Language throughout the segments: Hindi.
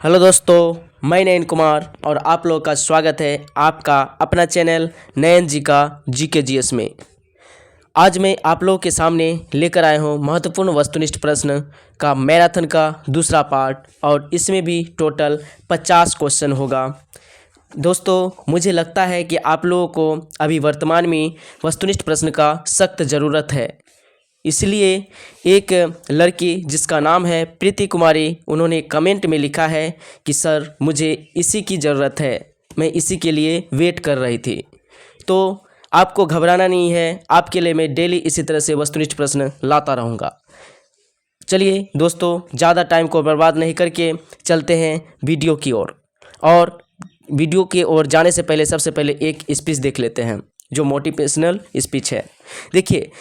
हेलो दोस्तों, मैं नयन कुमार और आप लोगों का स्वागत है आपका अपना चैनल नयन जी का GK GS में। आज मैं आप लोगों के सामने लेकर आया हूँ महत्वपूर्ण वस्तुनिष्ठ प्रश्न का मैराथन का दूसरा पार्ट और इसमें भी टोटल 50 क्वेश्चन होगा। दोस्तों, मुझे लगता है कि आप लोगों को अभी वर्तमान में वस्तुनिष्ठ प्रश्न का सख्त ज़रूरत है। इसलिए एक लड़की जिसका नाम है प्रीति कुमारी, उन्होंने कमेंट में लिखा है कि सर मुझे इसी की ज़रूरत है, मैं इसी के लिए वेट कर रही थी। तो आपको घबराना नहीं है, आपके लिए मैं डेली इसी तरह से वस्तुनिष्ठ प्रश्न लाता रहूँगा। चलिए दोस्तों, ज़्यादा टाइम को बर्बाद नहीं करके चलते हैं वीडियो की ओर। और वीडियो की ओर जाने से पहले सबसे पहले एक स्पीच देख लेते हैं जो मोटिवेशनल स्पीच है। देखिए,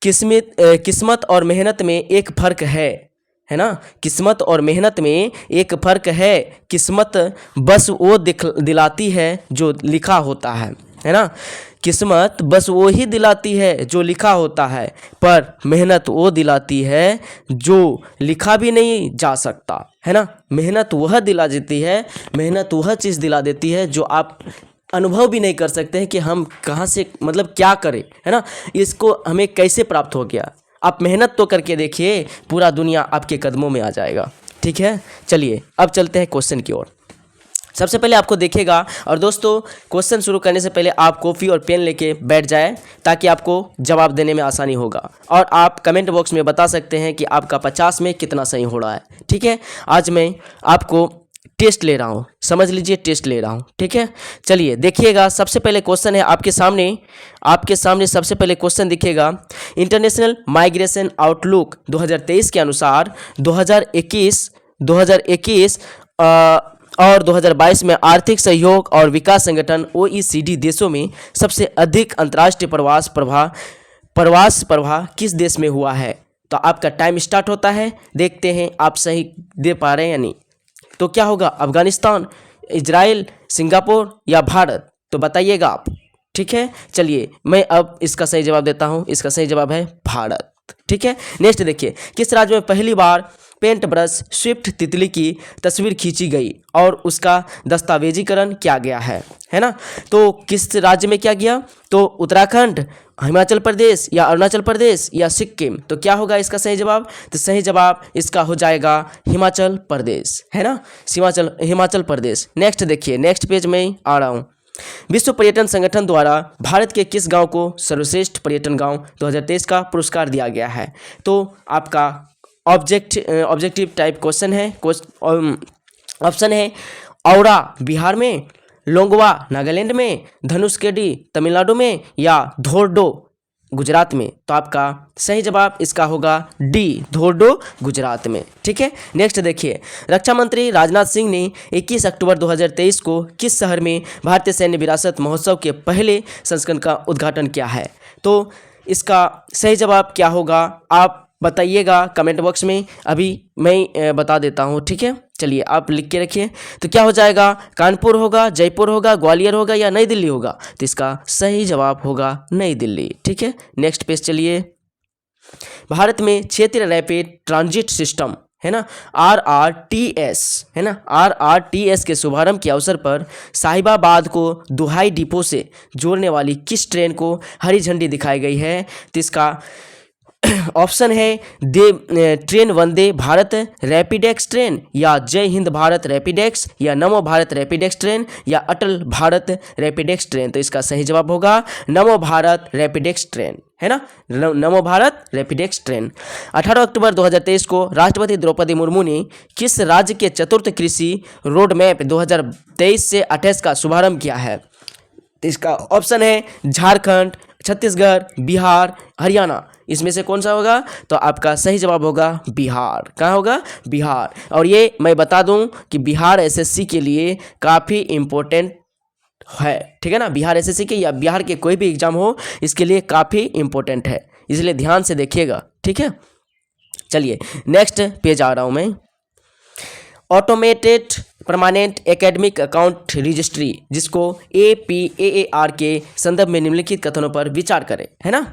किस्मत और मेहनत में एक फ़र्क है ना। किस्मत और मेहनत में एक फ़र्क है। किस्मत बस वो दिलाती है जो लिखा होता है ना। किस्मत बस वो ही दिलाती है जो लिखा होता है, पर मेहनत वो दिलाती है जो लिखा भी नहीं जा सकता, है ना। मेहनत वह दिला देती है, मेहनत वह चीज़ दिला देती है जो आप अनुभव भी नहीं कर सकते हैं कि हम कहाँ से, मतलब क्या करें, है ना। इसको हमें कैसे प्राप्त हो गया। आप मेहनत तो करके देखिए, पूरा दुनिया आपके कदमों में आ जाएगा। ठीक है, चलिए अब चलते हैं क्वेश्चन की ओर। सबसे पहले आपको देखेगा, और दोस्तों क्वेश्चन शुरू करने से पहले आप कॉपी और पेन लेके बैठ जाएं ताकि आपको जवाब देने में आसानी होगा। और आप कमेंट बॉक्स में बता सकते हैं कि आपका 50 में कितना सही हो रहा है। ठीक है, आज मैं आपको टेस्ट ले रहा हूँ, समझ लीजिए टेस्ट ले रहा हूँ। ठीक है, चलिए देखिएगा। सबसे पहले क्वेश्चन है आपके सामने सबसे पहले क्वेश्चन दिखेगा। इंटरनेशनल माइग्रेशन आउटलुक 2023 के अनुसार 2021 और 2022 में आर्थिक सहयोग और विकास संगठन OECD देशों में सबसे अधिक अंतर्राष्ट्रीय प्रवास प्रवाह किस देश में हुआ है। तो आपका टाइम स्टार्ट होता है, देखते हैं आप सही दे पा रहे हैं या नहीं। तो क्या होगा, अफगानिस्तान, इजराइल, सिंगापुर या भारत, तो बताइएगा आप। ठीक है, चलिए मैं अब इसका सही जवाब देता हूँ। इसका सही जवाब है भारत। ठीक है, नेक्स्ट देखिए, किस राज्य में पहली बार पेंट ब्रश स्विफ्ट तितली की तस्वीर खींची गई और उसका दस्तावेजीकरण किया गया है ना। तो किस राज्य में किया गया, तो उत्तराखंड, हिमाचल प्रदेश या अरुणाचल प्रदेश या सिक्किम। तो क्या होगा इसका सही जवाब, तो सही जवाब इसका हो जाएगा हिमाचल प्रदेश, है ना। हिमाचल प्रदेश। नेक्स्ट देखिए, नेक्स्ट पेज में आ रहा हूँ। विश्व पर्यटन संगठन द्वारा भारत के किस गांव को सर्वश्रेष्ठ पर्यटन गांव 2023 का पुरस्कार दिया गया है। तो आपका ऑब्जेक्टिव टाइप क्वेश्चन है। ऑप्शन है औरा बिहार में, लोंगवा नागालैंड में, धनुषकेडी तमिलनाडु में या धोर्डो गुजरात में। तो आपका सही जवाब इसका होगा डी, धोर्डो गुजरात में। ठीक है, नेक्स्ट देखिए, रक्षा मंत्री राजनाथ सिंह ने 21 अक्टूबर 2023 को किस शहर में भारतीय सैन्य विरासत महोत्सव के पहले संस्करण का उद्घाटन किया है। तो इसका सही जवाब क्या होगा, आप बताइएगा कमेंट बॉक्स में। अभी मैं बता देता हूँ। ठीक है, चलिए आप लिख के रखिए। तो क्या हो जाएगा, कानपुर होगा, जयपुर होगा, ग्वालियर होगा या नई दिल्ली होगा। तो इसका सही जवाब होगा नई दिल्ली। ठीक है, नेक्स्ट पेज चलिए। भारत में क्षेत्रीय रैपिड ट्रांजिट सिस्टम, है ना, RRTS, है ना, RRTS के शुभारंभ के अवसर पर साहिबाबाद को दुहाई डिपो से जोड़ने वाली किस ट्रेन को हरी झंडी दिखाई गई है। तो इसका ऑप्शन है ट्रेन वंदे भारत रैपिडेक्स ट्रेन या जय हिंद भारत रैपिडेक्स या नमो भारत रैपिडेक्स ट्रेन या अटल भारत रैपिडेक्स ट्रेन। तो इसका सही जवाब होगा नमो भारत रैपिडेक्स ट्रेन, है ना, नमो भारत रैपिडेक्स ट्रेन। 18 अक्टूबर 2023 को राष्ट्रपति द्रौपदी मुर्मू ने किस राज्य के चतुर्थ कृषि रोड मैप 2023 से 28 का शुभारंभ किया है। तो इसका ऑप्शन है झारखंड, छत्तीसगढ़, बिहार, हरियाणा। इसमें से कौन सा होगा, तो आपका सही जवाब होगा बिहार। कहाँ होगा, बिहार। और ये मैं बता दूं कि बिहार SSC के लिए काफ़ी इम्पोर्टेंट है। ठीक है ना, बिहार SSC के या बिहार के कोई भी एग्जाम हो, इसके लिए काफ़ी इम्पोर्टेंट है, इसलिए ध्यान से देखिएगा। ठीक है, चलिए नेक्स्ट पेज आ रहा हूँ मैं। Automated permanent academic account registry, जिसको APAAR के संदर्भ में निम्नलिखित कथनों पर विचार करें, है ना।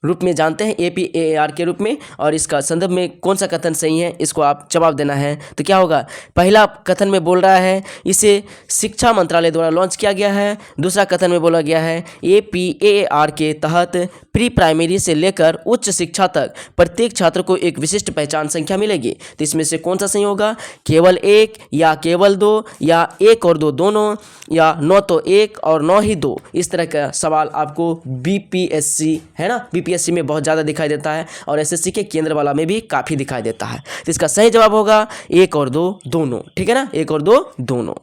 रूप में जानते हैं, APAAR के रूप में, और इसका संदर्भ में कौन सा कथन सही है, इसको आप जवाब देना है। तो क्या होगा, पहला कथन में बोल रहा है इसे शिक्षा मंत्रालय द्वारा लॉन्च किया गया है। दूसरा कथन में बोला गया है APAAR के तहत प्री प्राइमरी से लेकर उच्च शिक्षा तक प्रत्येक छात्र को एक विशिष्ट पहचान संख्या मिलेगी। तो इसमें से कौन सा सही होगा, केवल 1 या केवल 2 या 1 और 2 दोनों, या 9 तो 1 और 9 ही 2। इस तरह का सवाल आपको BPSC है ना, BPSC में बहुत ज़्यादा दिखाई देता है और SSC के केंद्र वाला में भी काफ़ी दिखाई देता है। तो इसका सही जवाब होगा 1 और 2 दोनों, ठीक है ना, 1 और 2 दोनों।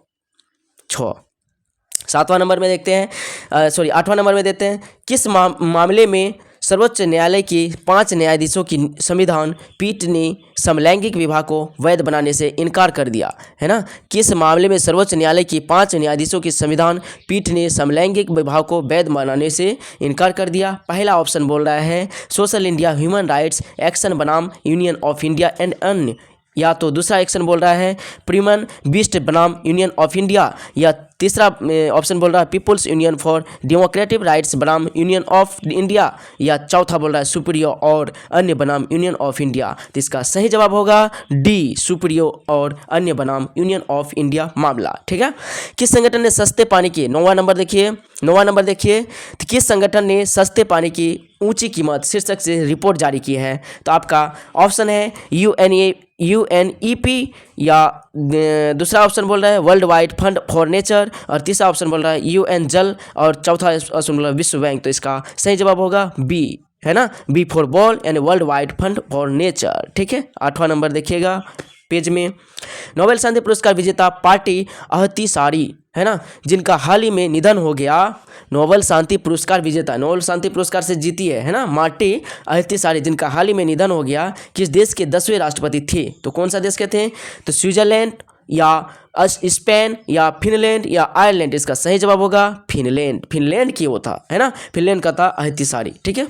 7वां नंबर में देखते हैं, 8वां नंबर में देते हैं, किस मामले में सर्वोच्च न्यायालय के 5 न्यायाधीशों की संविधान पीठ ने समलैंगिक विवाह को वैध बनाने से इनकार कर दिया, है ना। किस मामले में सर्वोच्च न्यायालय की 5 न्यायाधीशों की संविधान पीठ ने समलैंगिक विवाह को वैध बनाने से इनकार कर दिया। पहला ऑप्शन बोल रहा है social India human rights action बनाम यूनियन ऑफ इंडिया एंड अन्य, या तो दूसरा एक्शन बोल रहा है प्रीमन बिस्ट बनाम यूनियन ऑफ इंडिया, या तीसरा ऑप्शन बोल रहा है people's union for democratic rights बनाम यूनियन ऑफ इंडिया, या चौथा बोल रहा है सुप्रियो और अन्य बनाम यूनियन ऑफ इंडिया। तो इसका सही जवाब होगा डी, सुप्रियो और अन्य बनाम यूनियन ऑफ इंडिया मामला, ठीक है। किस संगठन ने सस्ते पानी की, 9वां नंबर देखिए, 9वां नंबर देखिए, तो किस संगठन ने सस्ते पानी की ऊंची कीमत शीर्षक से रिपोर्ट जारी की है। तो आपका ऑप्शन है UNEP, या दूसरा ऑप्शन बोल रहा है world wide fund for nature, और तीसरा ऑप्शन बोल रहा है UN जल, और चौथा ऑप्शन बोल रहा है विश्व बैंक। तो इसका सही जवाब होगा बी, है ना, बी फॉर बॉल यानी world wide fund for nature, ठीक है। 8वां नंबर देखिएगा पेज में, नोबेल शांति पुरस्कार विजेता पार्टी अहतिसारी, है ना, जिनका हाल ही में निधन हो गया, नोबेल शांति पुरस्कार विजेता, नोबेल शांति पुरस्कार से जीती है ना, मार्टी अहतिसारी, जिनका हाल ही में निधन हो गया, किस देश के 10वें राष्ट्रपति थे। तो कौन सा देश के थे, तो स्विट्जरलैंड या स्पेन या फिनलैंड या आयरलैंड। इसका सही जवाब होगा फिनलैंड, फिनलैंड की वो था, है ना, फिनलैंड का था अहतिसारी, ठीक है।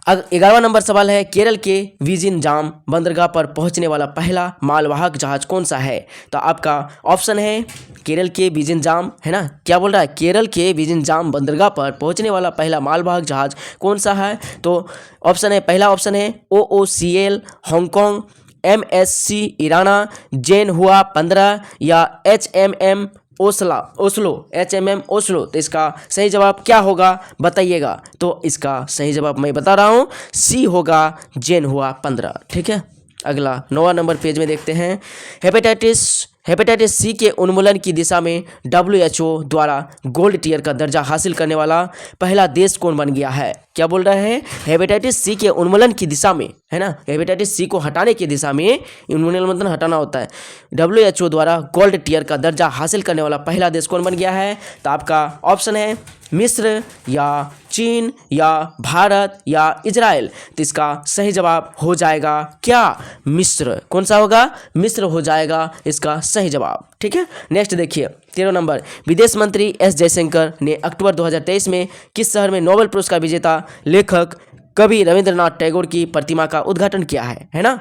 11वां नंबर सवाल है केरल के विजिंजाम बंदरगाह पर पहुंचने वाला पहला मालवाहक जहाज कौन सा है। तो आपका ऑप्शन है केरल के विजिंजाम, है ना, क्या बोल रहा है, केरल के विजिंजाम बंदरगाह पर पहुंचने वाला पहला मालवाहक जहाज कौन सा है। तो ऑप्शन है, पहला ऑप्शन है OOCL हांगकांग, MSC इराना, जेन हुआ 15, या HMM ओस्लो, HMM ओस्लो। तो इसका सही जवाब क्या होगा बताइएगा। तो इसका सही जवाब मैं बता रहा हूँ, सी होगा जेन हुआ 15, ठीक है। अगला 9वां नंबर पेज में देखते हैं, हेपेटाइटिस सी के उन्मूलन की दिशा में WHO द्वारा गोल्ड टियर का दर्जा हासिल करने वाला पहला देश कौन बन गया है। क्या बोल रहा है, हेपेटाइटिस सी के उन्मूलन की दिशा में, है ना, हेपेटाइटिस सी को हटाने की दिशा में, उन्मूलन मतलब हटाना होता है, WHO द्वारा गोल्ड टियर का दर्जा हासिल करने वाला पहला देश कौन बन गया है। तो आपका ऑप्शन है मिस्र या चीन या भारत या इजराइल। तो इसका सही जवाब हो जाएगा क्या, मिस्र। कौन सा होगा, मिस्र हो जाएगा इसका सही जवाब, ठीक है। नेक्स्ट देखिए 13 नंबर, विदेश मंत्री S जयशंकर ने अक्टूबर 2023 में किस शहर में नोबेल पुरस्कार विजेता लेखक कवि रविंद्रनाथ टैगोर की प्रतिमा का उद्घाटन किया है ना।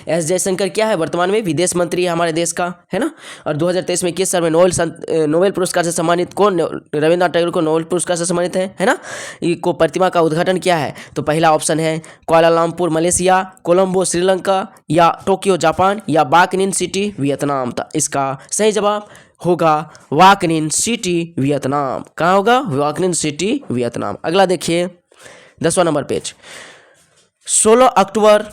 S जयशंकर क्या है, वर्तमान में विदेश मंत्री है हमारे देश का, है ना। और 2023 में किस साल में नोबेल पुरस्कार से सम्मानित, कौन रविंद्रनाथ टैगोर को नोबेल पुरस्कार से सम्मानित है ना, को प्रतिमा का उद्घाटन किया है। तो पहला ऑप्शन है कुआलालंपुर मलेशिया, कोलंबो श्रीलंका, या टोक्यो जापान, या वाकनिन सिटी वियतनाम। था इसका सही जवाब होगा वाकनिन सिटी वियतनाम। कहाँ होगा, वाकनिन सिटी वियतनाम। अगला देखिए 10वां नंबर पेज, 16 अक्टूबर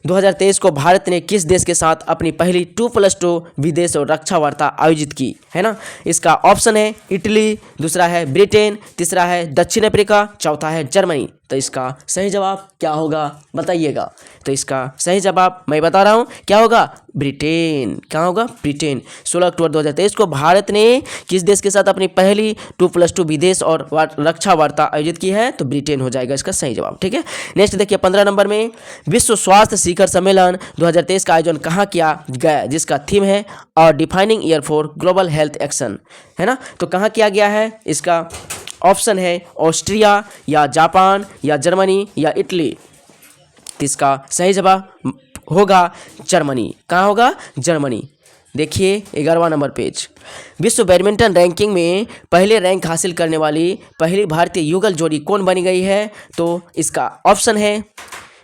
2023 को भारत ने किस देश के साथ अपनी पहली 2+2 विदेश और रक्षा वार्ता आयोजित की, है ना। इसका ऑप्शन है इटली, दूसरा है ब्रिटेन, तीसरा है दक्षिण अफ्रीका, चौथा है जर्मनी। तो इसका सही जवाब क्या होगा बताइएगा। तो इसका सही जवाब मैं बता रहा हूँ, क्या होगा, ब्रिटेन। क्या होगा, ब्रिटेन। 16 अक्टूबर 2023 को भारत ने किस देश के साथ अपनी पहली 2+2 विदेश और रक्षा वार्ता आयोजित की है। तो ब्रिटेन हो जाएगा इसका सही जवाब, ठीक है। नेक्स्ट देखिए 15 नंबर में, विश्व स्वास्थ्य शिखर सम्मेलन 2023 का आयोजन कहाँ किया गया, जिसका थीम है और defining year for global health action, है ना। तो कहाँ किया गया है, इसका ऑप्शन है ऑस्ट्रिया या जापान या जर्मनी या इटली। तो इसका सही जवाब होगा जर्मनी। कहाँ होगा, जर्मनी। देखिए 11वां नंबर पेज। विश्व बैडमिंटन रैंकिंग में पहले रैंक हासिल करने वाली पहली भारतीय युगल जोड़ी कौन बनी गई है? तो इसका ऑप्शन है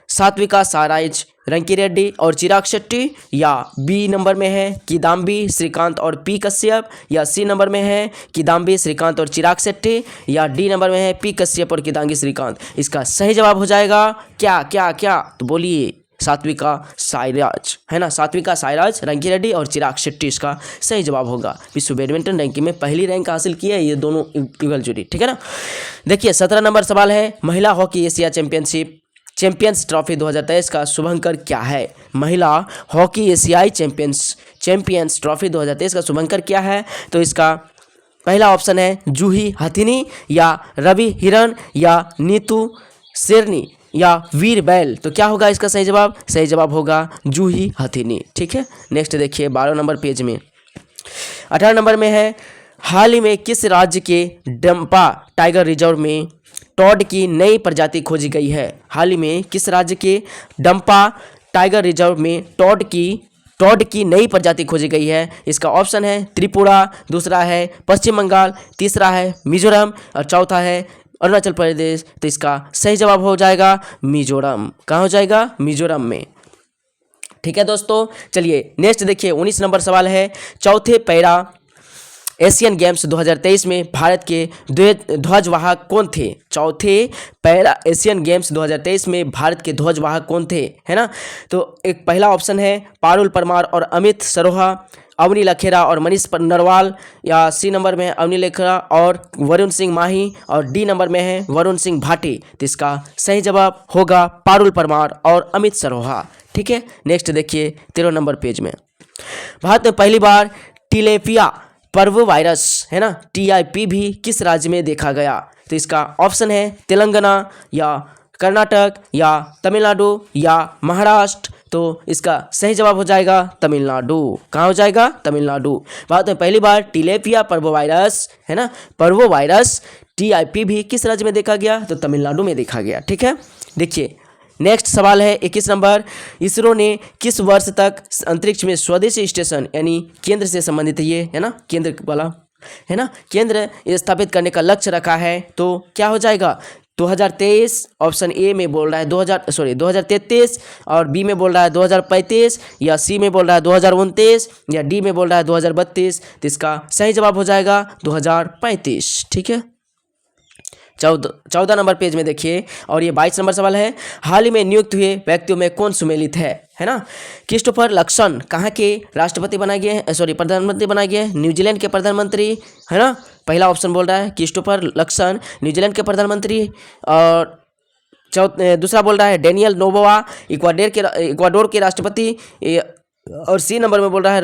सात्विका साईराज रंकीरेड्डी और चिराग शेट्टी, या बी नंबर में है किदाम्बी श्रीकांत और पी कश्यप, या सी नंबर में है किदाम्बी श्रीकांत और चिराग शेट्टी, या डी नंबर में है पी कश्यप और किदाम्बी श्रीकांत। इसका सही जवाब हो जाएगा क्या क्या क्या? तो बोलिए सात्विका साईराज, है ना, सात्विका साईराज रंकीरेड्डी और चिराग शेट्टी इसका सही जवाब होगा। विश्व बैडमिंटन रैंकिंग में पहली रैंक हासिल की है ये दोनों युगल जोड़ी, ठीक है ना। देखिए 17 नंबर सवाल है, महिला हॉकी एशिया चैंपियंस ट्रॉफी 2023 का शुभंकर क्या है? महिला हॉकी एशियाई चैंपियंस ट्रॉफी 2023 का शुभंकर क्या है? तो इसका पहला ऑप्शन है जूही हथिनी, या रवि हिरन, या नीतू शेरनी, या वीर बैल। तो क्या होगा इसका सही जवाब? सही जवाब होगा जूही हथिनी, ठीक है। नेक्स्ट देखिए 12 नंबर पेज में। 18 नंबर में है, हाल ही में किस राज्य के डंपा टाइगर रिजर्व में टॉड की नई प्रजाति खोजी गई है? हाल ही में किस राज्य के डंपा टाइगर रिजर्व में टॉड की नई प्रजाति खोजी गई है? इसका ऑप्शन है त्रिपुरा, दूसरा है पश्चिम बंगाल, तीसरा है मिजोरम और चौथा है अरुणाचल प्रदेश। तो इसका सही जवाब हो जाएगा मिजोरम। कहाँ हो जाएगा? मिजोरम में, ठीक है दोस्तों। चलिए नेक्स्ट देखिए 19 नंबर सवाल है, चौथे पैरा एशियन गेम्स 2023 में भारत के ध्वजवाहक कौन थे? चौथे पैरा एशियन गेम्स 2023 में भारत के ध्वजवाहक कौन थे, है ना। तो एक पहला ऑप्शन है पारुल परमार और अमित सरोहा, अवनी लखेरा और मनीष नरवाल, या सी नंबर में है अवनी लखेरा और वरुण सिंह माही, और डी नंबर में है वरुण सिंह भाटी। तो इसका सही जवाब होगा पारुल परमार और अमित सरोहा, ठीक है। नेक्स्ट देखिए 13 नंबर पेज में। भारत में पहली बार टिलेपिया पर्व वायरस, है ना, TIP भी किस राज्य में देखा गया? तो इसका ऑप्शन है तेलंगाना, या कर्नाटक, या तमिलनाडु, या महाराष्ट्र। तो इसका सही जवाब हो जाएगा तमिलनाडु। कहाँ हो जाएगा? तमिलनाडु। भारत में पहली बार टिलेपिया पर्व वायरस, है ना, पर्व वायरस TIP भी किस राज्य में देखा गया? तो तमिलनाडु में देखा गया, ठीक है। देखिए नेक्स्ट सवाल है 21 नंबर, इसरो ने किस वर्ष तक अंतरिक्ष में स्वदेशी स्टेशन यानी केंद्र से संबंधित, ये है ना केंद्र वाला, है ना, केंद्र स्थापित करने का लक्ष्य रखा है? तो क्या हो जाएगा? 2023 ऑप्शन ए में बोल रहा है 2033, और बी में बोल रहा है 2035, या सी में बोल रहा है 2029, या डी में बोल रहा है 2032। तो इसका सही जवाब हो जाएगा 2035, ठीक है। 14 नंबर पेज में देखिए, और ये 22 नंबर सवाल है, हाल ही में नियुक्त हुए व्यक्तियों में कौन सुमेलित है ना। क्रिस्टोफर लक्सन कहाँ के राष्ट्रपति बनाए गए हैं, प्रधानमंत्री बनाए गए हैं? न्यूजीलैंड के प्रधानमंत्री, है ना। पहला ऑप्शन बोल रहा है क्रिस्टोफर लक्सन न्यूजीलैंड के प्रधानमंत्री, और दूसरा बोल रहा है डेनियल नोबोआ इक्वाडोर के राष्ट्रपति, और सी नंबर में बोल रहा है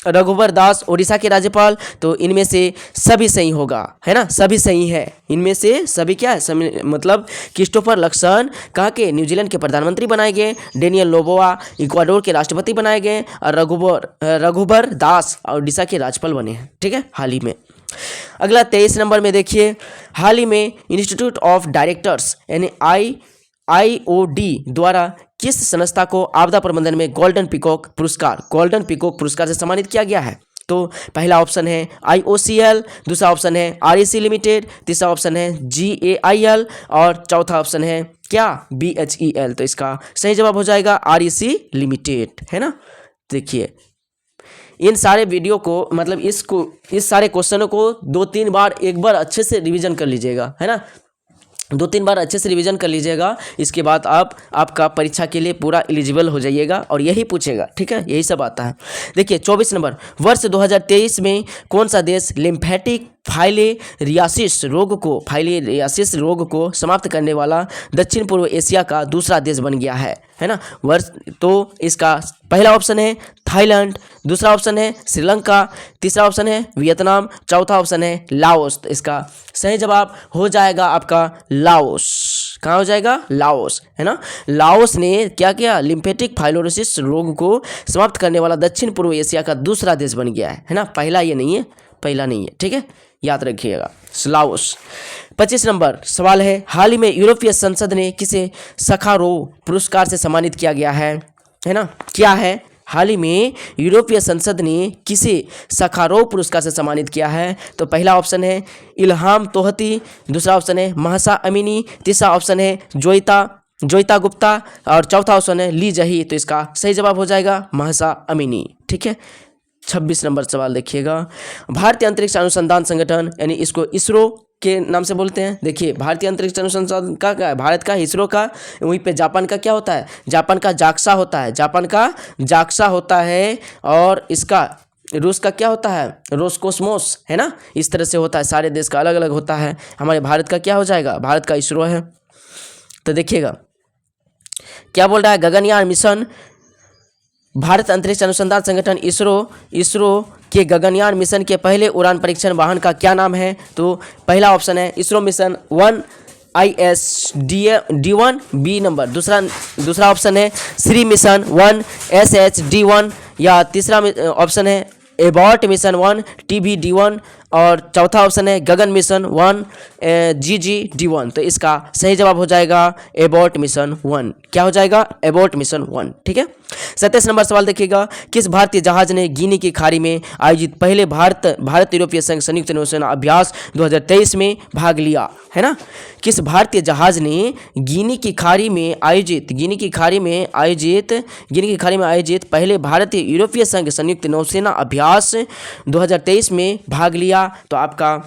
रघुवर दास उड़ीसा के राज्यपाल। तो इनमें से सभी सही होगा, है ना, सभी सही है। इनमें से सभी क्या है, मतलब क्रिस्टोफर लक्सन कहाँ के न्यूजीलैंड के प्रधानमंत्री बनाए गए, डेनियल नोबोआ इक्वाडोर के राष्ट्रपति बनाए गए, और रघुवर दास उड़ीसा के राज्यपाल बने हैं, ठीक है, हाल ही में। अगला 23 नंबर में देखिए, हाल ही में इंस्टीट्यूट ऑफ डायरेक्टर्स यानी IOD द्वारा किस संस्था को आपदा प्रबंधन में गोल्डन पीकॉक पुरस्कार से सम्मानित किया गया है? तो पहला ऑप्शन है IOCL, दूसरा ऑप्शन है REC लिमिटेड, तीसरा ऑप्शन है GAIL, और चौथा ऑप्शन है क्या? BHEL। तो इसका सही जवाब हो जाएगा REC लिमिटेड, है ना। देखिए इन सारे वीडियो को, मतलब इस सारे क्वेश्चनों को 2-3 बार एक बार अच्छे से रिवीजन कर लीजिएगा, है ना, 2-3 बार अच्छे से रिवीजन कर लीजिएगा। इसके बाद आपका परीक्षा के लिए पूरा एलिजिबल हो जाइएगा, और यही पूछेगा, ठीक है, यही सब आता है। देखिए 24 नंबर, वर्ष 2023 में कौन सा देश लिम्फेटिक फाइलेरियासिस रोग को समाप्त करने वाला दक्षिण पूर्व एशिया का दूसरा देश बन गया है ना। वर्ष तो इसका पहला ऑप्शन है थाईलैंड, दूसरा ऑप्शन है श्रीलंका, तीसरा ऑप्शन है वियतनाम, चौथा ऑप्शन है लाओस। तो इसका सही जवाब हो जाएगा आपका लाओस। कहाँ हो जाएगा? लाओस, है ना। लाओस ने क्या किया? लिम्फेटिक फाइलोरोसिस रोग को समाप्त करने वाला दक्षिण पूर्व एशिया का दूसरा देश बन गया है ना। पहला नहीं है, ठीक है, याद रखिएगा, लाओस। 25 नंबर सवाल है, हाल ही में यूरोपीय संसद ने किसे सखारोव पुरस्कार से सम्मानित किया गया है ना। क्या है हाल ही में यूरोपीय संसद ने किसे सखारोव पुरस्कार से सम्मानित किया है? तो पहला ऑप्शन है इल्हाम तोहती, दूसरा ऑप्शन है महसा अमीनी, तीसरा ऑप्शन है जोइता गुप्ता और चौथा ऑप्शन है ली जही। तो इसका सही जवाब हो जाएगा महसा अमीनी। ठीक है, 26 नंबर सवाल देखिएगा। भारतीय अंतरिक्ष अनुसंधान संगठन यानी इसको इसरो के नाम से बोलते हैं। देखिए भारतीय अंतरिक्ष अनुसंधान का क्या है? भारत का इसरो का, वहीं पे जापान का क्या होता है? जापान का जाक्सा होता है, जापान का जाक्सा होता है, और इसका रूस का क्या होता है? रोसकोस्मोस, है ना। इस तरह से होता है, सारे देश का अलग अलग होता है। हमारे भारत का क्या हो जाएगा? भारत का इसरो है। तो देखिएगा क्या बोल रहा है, गगनयान मिशन। भारत अंतरिक्ष अनुसंधान संगठन इसरो के गगनयान मिशन के पहले उड़ान परीक्षण वाहन का क्या नाम है? तो पहला ऑप्शन है ISRO mission 1 ISD1 B number, दूसरा ऑप्शन है श्री मिशन 1 SHD1, या तीसरा ऑप्शन है एबॉट मिशन 1 TBD1, और चौथा ऑप्शन है गगन मिशन 1 GGD1। तो इसका सही जवाब हो जाएगा एबॉट मिशन 1। क्या हो जाएगा? Abbott mission 1। ठीक है, 27 नंबर सवाल देखिएगा। किस भारतीय जहाज ने गिनी की खाड़ी में आयोजित पहले भारत यूरोपीय संघ संयुक्त नौसेना अभ्यास 2023 में भाग लिया? है ना, किस भारतीय जहाज ने गिनी की खाड़ी में आयोजित पहले भारतीय यूरोपीय संघ संयुक्त नौसेना अभ्यास 2023 में भाग लिया? तो आपका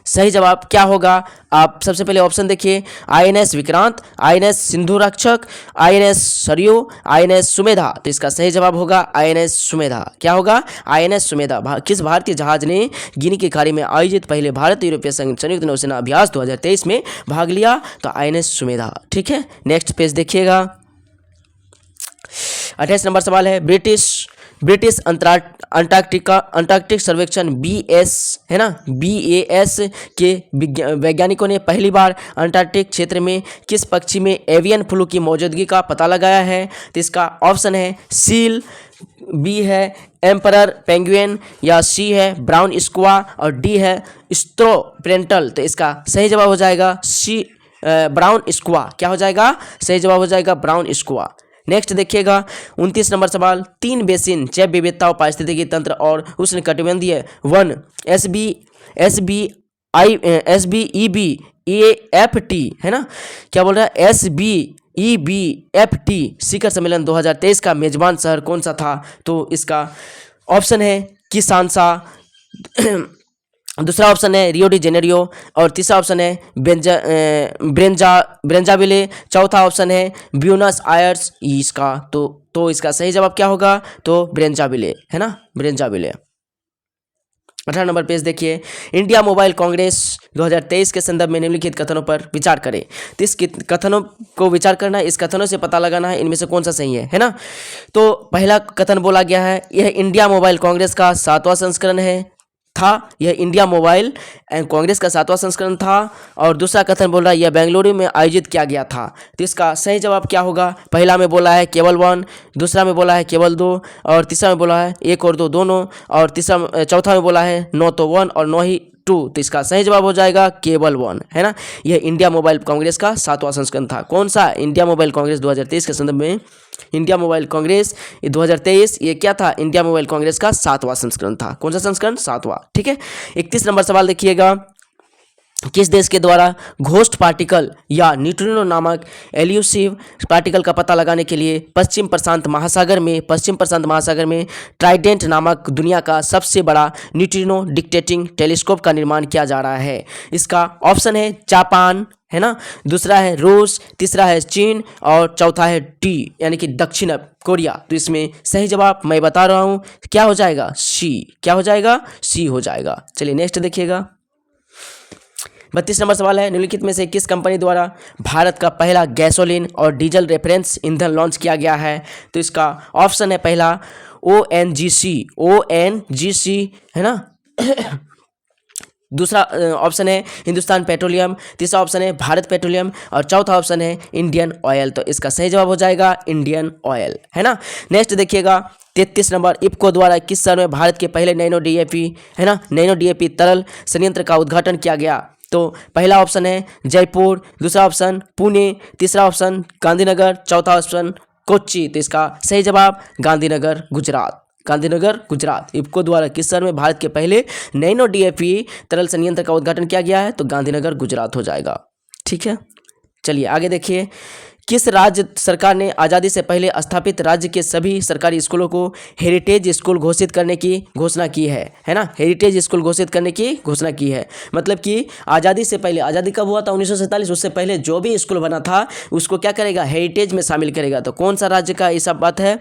सही जवाब क्या होगा? आप सबसे पहले ऑप्शन देखिए, INS विक्रांत, INS सिंधु रक्षक, INS सरयू, INS सुमेधा। तो इसका सही जवाब होगा INS सुमेधा। क्या होगा? INS सुमेधा। किस भारतीय जहाज ने गिनी की खाड़ी में आयोजित पहले भारत यूरोपीय संघ संयुक्त नौसेना अभ्यास 2023 में भाग लिया? तो INS सुमेधा। ठीक है, नेक्स्ट पेज देखिएगा। 28 नंबर सवाल है, ब्रिटिश अंटार्कटिक सर्वेक्षण BS, है ना, BAS के वैज्ञानिकों ने पहली बार अंटार्कटिक क्षेत्र में किस पक्षी में एवियन फ्लू की मौजूदगी का पता लगाया है? तो इसका ऑप्शन है सील, B है एम्परर पेंगुइन, या C है ब्राउन स्क्वा, और D है स्ट्रोप्रेंटल। तो इसका सही जवाब हो जाएगा C ब्राउन स्क्वा। क्या हो जाएगा? सही जवाब हो जाएगा ब्राउन स्क्वा। नेक्स्ट देखिएगा 29 नंबर सवाल, 3 बेसिन जैव विविधता पारिस्थितिकी तंत्र और उष्णकटिबंधीय वन SBEBAFT, है ना, क्या बोल रहा है? SBEBFT शिखर सम्मेलन 2023 का मेजबान शहर कौन सा था? तो इसका ऑप्शन है किसानसा, दूसरा ऑप्शन है रियो डी जेनेरियो, और तीसरा ऑप्शन है ब्रेंजाविले, चौथा ऑप्शन है ब्यूनस आयर्स। इसका तो इसका सही जवाब क्या होगा? तो ब्रेंजाविले, है ना, ब्रेंजाविले। 18 नंबर पेज देखिए, इंडिया मोबाइल कांग्रेस 2023 के संदर्भ में निम्नलिखित कथनों पर विचार करें। तो इस कथनों को विचार करना है, इस कथनों से पता लगाना है इनमें से कौन सा सही है ना। तो पहला कथन बोला गया है, यह इंडिया मोबाइल कांग्रेस का 7वां संस्करण था। यह इंडिया मोबाइल कांग्रेस का 7वां संस्करण था। और दूसरा कथन बोल रहा है यह बेंगलुरु में आयोजित किया गया था। तो इसका सही जवाब क्या होगा? पहला में बोला है केवल 1, दूसरा में बोला है केवल 2, और तीसरा में बोला है 1 और 2 दोनों, और चौथा में बोला है न तो 1 और न ही 2। तो इसका सही जवाब हो जाएगा केवल 1, है ना। यह इंडिया मोबाइल कांग्रेस का 7वां संस्करण था। कौन सा? इंडिया मोबाइल कांग्रेस 2023 के संदर्भ में इंडिया मोबाइल कांग्रेस 2023 ये क्या था? इंडिया मोबाइल कांग्रेस का 7वां संस्करण था। कौन सा संस्करण? 7वां। ठीक है, 31 नंबर सवाल देखिएगा, किस देश के द्वारा घोस्ट पार्टिकल या न्यूट्रिनो नामक एल्यूसिव पार्टिकल का पता लगाने के लिए पश्चिम प्रशांत महासागर में ट्राइडेंट नामक दुनिया का सबसे बड़ा न्यूट्रिनो डिटेक्टिंग टेलीस्कोप का निर्माण किया जा रहा है? इसका ऑप्शन है जापान, है ना, दूसरा है रूस, तीसरा है चीन, और चौथा है डी यानी कि दक्षिण कोरिया। तो इसमें सही जवाब मैं बता रहा हूँ, क्या हो जाएगा? सी। क्या हो जाएगा? सी हो जाएगा। चलिए नेक्स्ट देखिएगा, 32 नंबर सवाल है, निम्नलिखित में से किस कंपनी द्वारा भारत का पहला गैसोलीन और डीजल रेफरेंस ईंधन लॉन्च किया गया है? तो इसका ऑप्शन है पहला ONGC, है ना दूसरा ऑप्शन है हिंदुस्तान पेट्रोलियम, तीसरा ऑप्शन है भारत पेट्रोलियम, और चौथा ऑप्शन है इंडियन ऑयल। तो इसका सही जवाब हो जाएगा इंडियन ऑयल, है ना। नेक्स्ट देखिएगा 33 नंबर, इफ्को द्वारा किस शहर में भारत के पहले नैनो DAP, है ना, नैनो DAP तरल संयंत्र का उद्घाटन किया गया? तो पहला ऑप्शन है जयपुर, दूसरा ऑप्शन पुणे, तीसरा ऑप्शन गांधीनगर, चौथा ऑप्शन कोच्चि। तो इसका सही जवाब गांधीनगर गुजरात। गांधीनगर गुजरात। इफ्को द्वारा किस शहर में भारत के पहले नैनो डीएपी तरल संयंत्र का उद्घाटन किया गया है? तो गांधीनगर गुजरात हो जाएगा। ठीक है, चलिए आगे देखिए। किस राज्य सरकार ने आज़ादी से पहले स्थापित राज्य के सभी सरकारी स्कूलों को हेरिटेज स्कूल घोषित करने की घोषणा की है ना? हेरिटेज स्कूल घोषित करने की घोषणा की है। मतलब कि आज़ादी से पहले, आज़ादी कब हुआ था? 1947। उससे पहले जो भी स्कूल बना था उसको क्या करेगा? हेरिटेज में शामिल करेगा। तो कौन सा राज्य का ये सब बात है?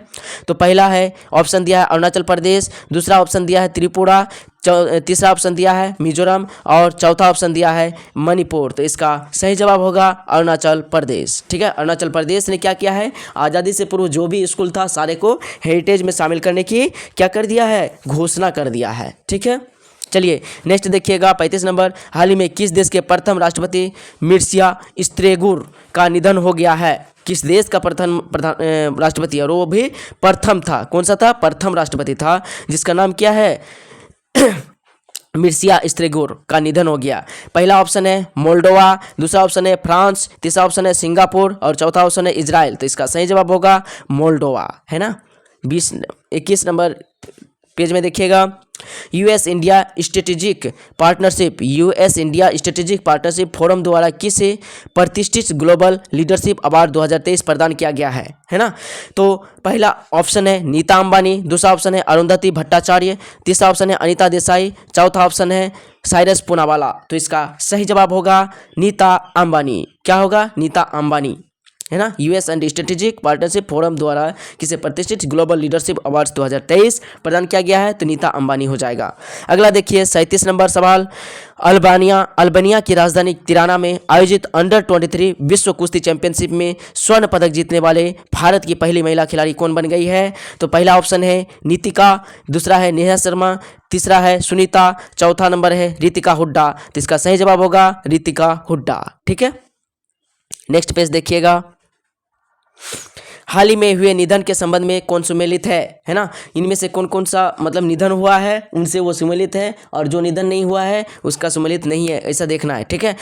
तो पहला है ऑप्शन दिया है अरुणाचल प्रदेश, दूसरा ऑप्शन दिया है त्रिपुरा, तीसरा ऑप्शन दिया है मिजोरम और चौथा ऑप्शन दिया है मणिपुर। तो इसका सही जवाब होगा अरुणाचल प्रदेश। ठीक है, अरुणाचल प्रदेश ने क्या किया है? आज़ादी से पूर्व जो भी स्कूल था सारे को हेरिटेज में शामिल करने की क्या कर दिया है? घोषणा कर दिया है। ठीक है, चलिए नेक्स्ट देखिएगा 35 नंबर। हाल ही में किस देश के प्रथम राष्ट्रपति मिर्सिया स्त्रेगुर का निधन हो गया है? किस देश का प्रथम राष्ट्रपति? और वो भी प्रथम था। कौन सा था? प्रथम राष्ट्रपति था, जिसका नाम क्या है? मिर्सिया स्त्रेगुर का निधन हो गया। पहला ऑप्शन है मोल्डोवा, दूसरा ऑप्शन है फ्रांस, तीसरा ऑप्शन है सिंगापुर और चौथा ऑप्शन है इजराइल। तो इसका सही जवाब होगा मोल्डोवा, है ना? 21 नंबर पेज में देखिएगा। US India strategic partnership forum द्वारा किस प्रतिष्ठित ग्लोबल लीडरशिप अवार्ड 2023 प्रदान किया गया है ना? तो पहला ऑप्शन है नीता अंबानी, दूसरा ऑप्शन है अरुंधति भट्टाचार्य, तीसरा ऑप्शन है अनीता देसाई, चौथा ऑप्शन है साइरस पूनावाला। तो इसका सही जवाब होगा नीता अंबानी। क्या होगा? नीता अंबानी, है ना? US and strategic partnership forum द्वारा किसे प्रतिष्ठित ग्लोबल लीडरशिप अवार्ड्स 2023 प्रदान किया गया है? तो नीता अंबानी हो जाएगा। अगला देखिए 37 नंबर सवाल। अल्बानिया की राजधानी तिराना में आयोजित अंडर 23 विश्व कुश्ती चैंपियनशिप में स्वर्ण पदक जीतने वाले भारत की पहली महिला खिलाड़ी कौन बन गई है? तो पहला ऑप्शन है नीतिका, दूसरा है नेहा शर्मा, तीसरा है सुनीता, चौथा नंबर है रितिका हुड्डा। तो इसका सही जवाब होगा रितिका हुड्डा। ठीक है, नेक्स्ट पेज देखिएगा। हाल ही में हुए निधन के संबंध में कौन सम्मिलित है ना? इनमें से कौन कौन सा मतलब निधन हुआ है उनसे वो सम्मिलित है, और जो निधन नहीं हुआ है उसका सम्मिलित नहीं है, ऐसा देखना है। ठीक है,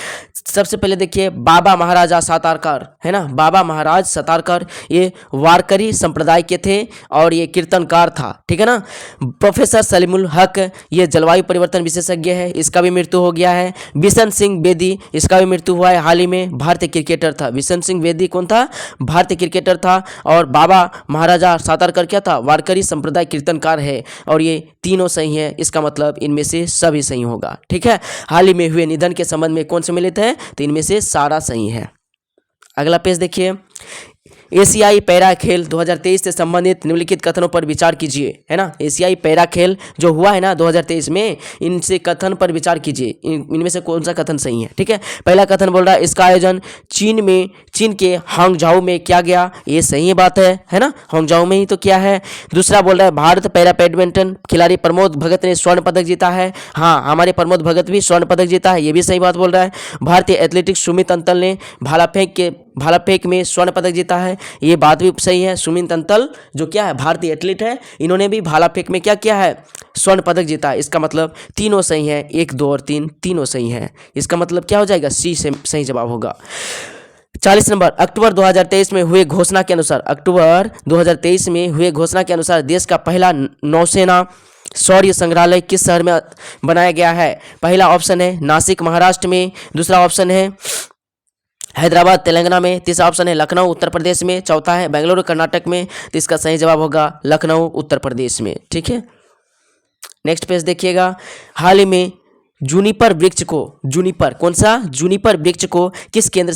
सबसे पहले देखिए बाबा महाराजा सातारकर, है ना? बाबा महाराज सातारकर ये वारकरी संप्रदाय के थे और ये कीर्तनकार था। ठीक है ना? प्रोफेसर सलीमुल हक ये जलवायु परिवर्तन विशेषज्ञ है, इसका भी मृत्यु हो गया है। बिशन सिंह बेदी, इसका भी मृत्यु हुआ है हाल ही में, भारतीय क्रिकेटर था। बिशन सिंह बेदी कौन था? भारतीय क्रिकेटर था। और बाबा महाराजा सातारकर क्या था? वारकरी संप्रदाय कीर्तनकार है। और ये तीनों सही है, इसका मतलब इनमें से सभी सही होगा। ठीक है, हाल ही में हुए निधन के संबंध में कौन सम्मिलित है? तो इनमें से सारा सही है। अगला पेज देखिए। एशियाई पैरा खेल 2023 से संबंधित निम्नलिखित कथनों पर विचार कीजिए, है ना? एशियाई पैरा खेल जो हुआ है ना 2023 में, इनसे कथन पर विचार कीजिए। इनमें से कौन सा कथन सही है? ठीक है, पहला कथन बोल रहा है इसका आयोजन चीन के हांगझाऊ में किया गया। ये सही बात है ना? हांगझाऊ में ही तो किया है। दूसरा बोल रहा है भारत पैरा बैडमिंटन खिलाड़ी प्रमोद भगत ने स्वर्ण पदक जीता है। हाँ, हमारे प्रमोद भगत भी स्वर्ण पदक जीता है, ये भी सही बात बोल रहा है। भारतीय एथलेटिक्स सुमित अंतल ने भाला फेंक में स्वर्ण पदक जीता है, ये बात भी सही है। सुमित अंतल जो क्या है भारतीय एथलीट है, इन्होंने भी भाला फेंक में क्या किया है? स्वर्ण पदक जीता है। इसका मतलब तीनों सही है, 1, 2 और 3 तीनों सही है। इसका मतलब क्या हो जाएगा? सी से सही जवाब होगा। 40 नंबर। अक्टूबर 2023 में हुए घोषणा के अनुसार देश का पहला नौसेना शौर्य संग्रहालय किस शहर में बनाया गया है? पहला ऑप्शन है नासिक महाराष्ट्र में, दूसरा ऑप्शन है हैदराबाद तेलंगाना में, तीसरा ऑप्शन है लखनऊ उत्तर प्रदेश में, चौथा है बेंगलुरु कर्नाटक में। तो इसका सही जवाब होगा लखनऊ उत्तर प्रदेश में। ठीक है, नेक्स्ट पेज देखिएगा। हाल ही में जूनिपर वृक्ष को किस केंद्र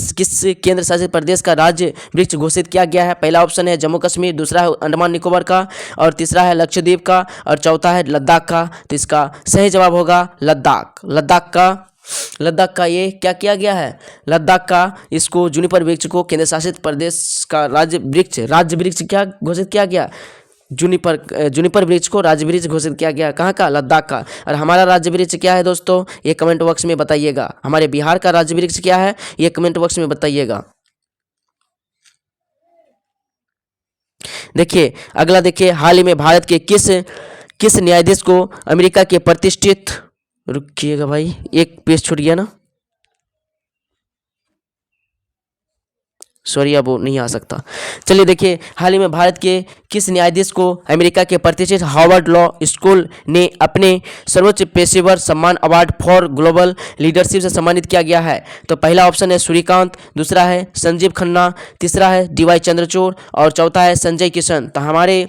शासित प्रदेश का राज्य वृक्ष घोषित किया गया है? पहला ऑप्शन है जम्मू कश्मीर, दूसरा है अंडमान निकोबार का, और तीसरा है लक्षद्वीप का, और चौथा है लद्दाख का। तो इसका सही जवाब होगा लद्दाख का ये क्या किया गया है? लद्दाख का इसको जूनिपर वृक्ष को केंद्र शासित प्रदेश का राज्य वृक्ष क्या घोषित किया गया? जूनिपर वृक्ष को राज्य वृक्ष घोषित किया गया। कहाँ का? लद्दाख का। और हमारा राज्य वृक्ष क्या है दोस्तों? ये कमेंट बॉक्स में बताइएगा। हमारे बिहार का राज्य वृक्ष क्या है? ये कमेंट बॉक्स में बताइएगा। देखिए अगला देखिए। हाल ही में भारत के किस न्यायाधीश को अमेरिका के प्रतिष्ठित, रुकिएगा भाई एक पेज छूट गया ना, सॉरी अब वो नहीं आ सकता। चलिए देखिए, हाल ही में भारत के किस न्यायाधीश को अमेरिका के प्रतिष्ठित हार्वर्ड लॉ स्कूल ने अपने सर्वोच्च पेशेवर सम्मान अवार्ड फॉर ग्लोबल लीडरशिप से सम्मानित किया गया है? तो पहला ऑप्शन है सूर्यकांत, दूसरा है संजीव खन्ना, तीसरा है डीवाई चंद्रचूड़ और चौथा है संजय किशन। तो हमारे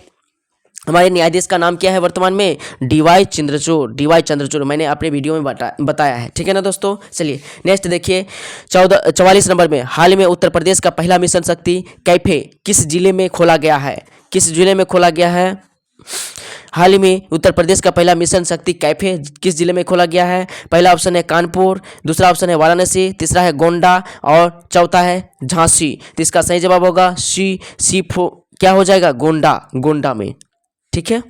न्यायाधीश का नाम क्या है वर्तमान में? डीवाई चंद्रचूड़ मैंने अपने वीडियो में बताया है, ठीक है ना दोस्तों। चलिए नेक्स्ट देखिए, 44 नंबर में, हाल ही में उत्तर प्रदेश का पहला मिशन शक्ति कैफे किस जिले में खोला गया है? किस जिले में खोला गया है? हाल ही में उत्तर प्रदेश का पहला मिशन शक्ति कैफे किस जिले में खोला गया है? पहला ऑप्शन है कानपुर, दूसरा ऑप्शन है वाराणसी, तीसरा है गोंडा और चौथा है झांसी। तो इसका सही जवाब होगा क्या हो जाएगा? गोंडा में, ठीक है।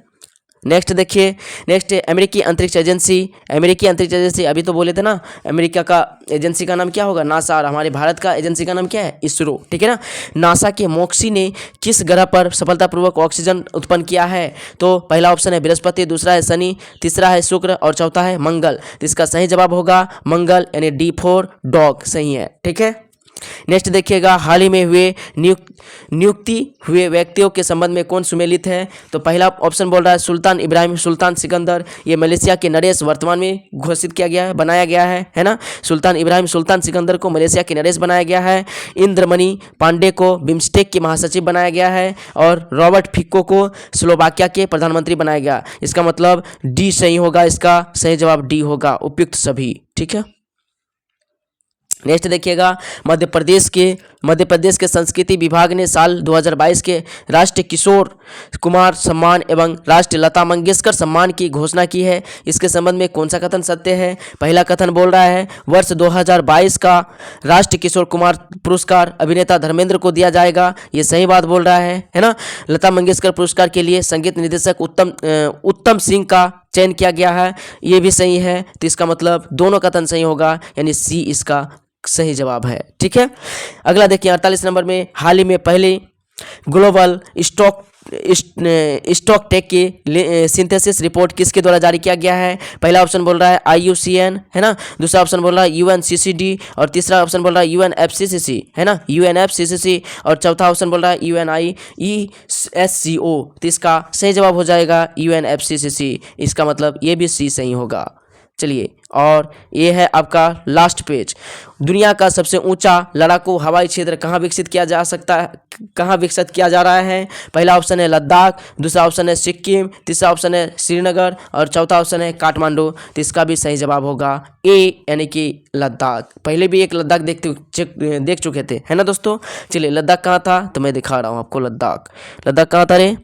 नेक्स्ट देखिए, नेक्स्ट अमेरिकी अंतरिक्ष एजेंसी अभी तो बोले थे ना, अमेरिका का एजेंसी का नाम क्या होगा? नासा। और हमारे भारत का एजेंसी का नाम क्या है? इसरो, ठीक है ना। नासा के मोक्सी ने किस ग्रह पर सफलतापूर्वक ऑक्सीजन उत्पन्न किया है? तो पहला ऑप्शन है बृहस्पति, दूसरा है शनि, तीसरा है शुक्र और चौथा है मंगल। तो इसका सही जवाब होगा मंगल, यानी D4 डॉग सही है, ठीक है। नेक्स्ट देखिएगा, हाल ही में हुए नियुक्ति हुए व्यक्तियों के संबंध में कौन सुमेलित है? तो पहला ऑप्शन बोल रहा है सुल्तान इब्राहिम सुल्तान सिकंदर, ये मलेशिया के नरेश वर्तमान में घोषित किया गया है, बनाया गया है ना। सुल्तान इब्राहिम सुल्तान सिकंदर को मलेशिया के नरेश बनाया गया है। इंद्रमणि पांडे को बिम्स्टेक के महासचिव बनाया गया है और रॉबर्ट फिको को स्लोवाकिया के प्रधानमंत्री बनाया गया। इसका मतलब डी सही होगा, इसका सही जवाब डी होगा, उपयुक्त सभी, ठीक है। नेक्स्ट देखिएगा, मध्य प्रदेश के संस्कृति विभाग ने साल 2022 के राष्ट्रीय किशोर कुमार सम्मान एवं राष्ट्रीय लता मंगेशकर सम्मान की घोषणा की है। इसके संबंध में कौन सा कथन सत्य है? पहला कथन बोल रहा है वर्ष 2022 का राष्ट्रीय किशोर कुमार पुरस्कार अभिनेता धर्मेंद्र को दिया जाएगा, ये सही बात बोल रहा है ना। लता मंगेशकर पुरस्कार के लिए संगीत निर्देशक उत्तम सिंह का चयन किया गया है, ये भी सही है। तो इसका मतलब दोनों कथन सही होगा, यानी सी इसका सही जवाब है, ठीक है। अगला देखिए 48 नंबर में, हाल ही में पहले ग्लोबल स्टॉक टेक की सिंथेसिस रिपोर्ट किसके द्वारा जारी किया गया है? पहला ऑप्शन बोल रहा है IUCN, है ना। दूसरा ऑप्शन बोल रहा है UNCCD और तीसरा ऑप्शन बोल रहा है UNFCCC, है ना, UNFCCC और चौथा ऑप्शन बोल रहा है UNIESCO। तो इसका सही जवाब हो जाएगा UNFCCC, इसका मतलब ये भी सी सही होगा। चलिए, और ये है आपका लास्ट पेज। दुनिया का सबसे ऊंचा लड़ाकू हवाई क्षेत्र कहाँ विकसित किया जा रहा है? पहला ऑप्शन है लद्दाख, दूसरा ऑप्शन है सिक्किम, तीसरा ऑप्शन है श्रीनगर और चौथा ऑप्शन है काठमांडू। तो इसका भी सही जवाब होगा ए, यानी कि लद्दाख। पहले भी एक लद्दाख देख चुके थे, है ना दोस्तों। चलिए, लद्दाख कहाँ था? तो मैं दिखा रहा हूँ आपको लद्दाख कहाँ था रे?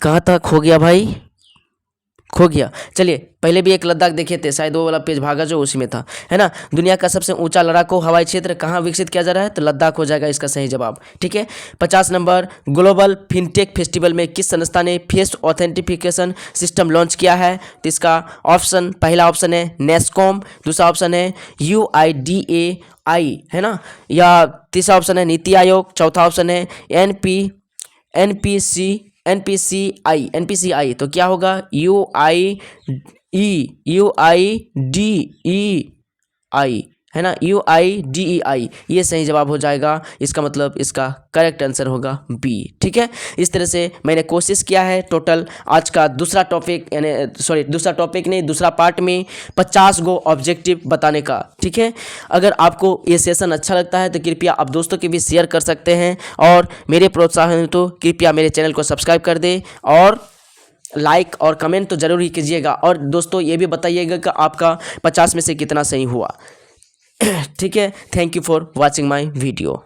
कहाँ था? खो गया भाई, खो गया। चलिए, पहले भी एक लद्दाख देखे थे, शायद वो वाला पेज भागा जो उसी में था, है ना। दुनिया का सबसे ऊंचा लड़ाकू हवाई क्षेत्र कहाँ विकसित किया जा रहा है? तो लद्दाख हो जाएगा इसका सही जवाब, ठीक है। 50 नंबर, ग्लोबल फिनटेक फेस्टिवल में किस संस्था ने फेस ऑथेंटिफिकेशन सिस्टम लॉन्च किया है? तो इसका ऑप्शन, पहला ऑप्शन है नेस्कॉम, दूसरा ऑप्शन है UIDAI, है ना, या तीसरा ऑप्शन है नीति आयोग, चौथा ऑप्शन है NPCI। तो क्या होगा? UIDEI, है ना, UIDEI, ये सही जवाब हो जाएगा। इसका मतलब इसका करेक्ट आंसर होगा बी, ठीक है। इस तरह से मैंने कोशिश किया है टोटल आज का दूसरा पार्ट में 50 गो ऑब्जेक्टिव बताने का, ठीक है। अगर आपको ये सेशन अच्छा लगता है तो कृपया आप दोस्तों के भी शेयर कर सकते हैं, और मेरे प्रोत्साहन तो कृपया मेरे चैनल को सब्सक्राइब कर दे और लाइक और कमेंट तो जरूर ही कीजिएगा। और दोस्तों ये भी बताइएगा कि आपका 50 में से कितना सही हुआ, ठीक है। Thank you for watching my video.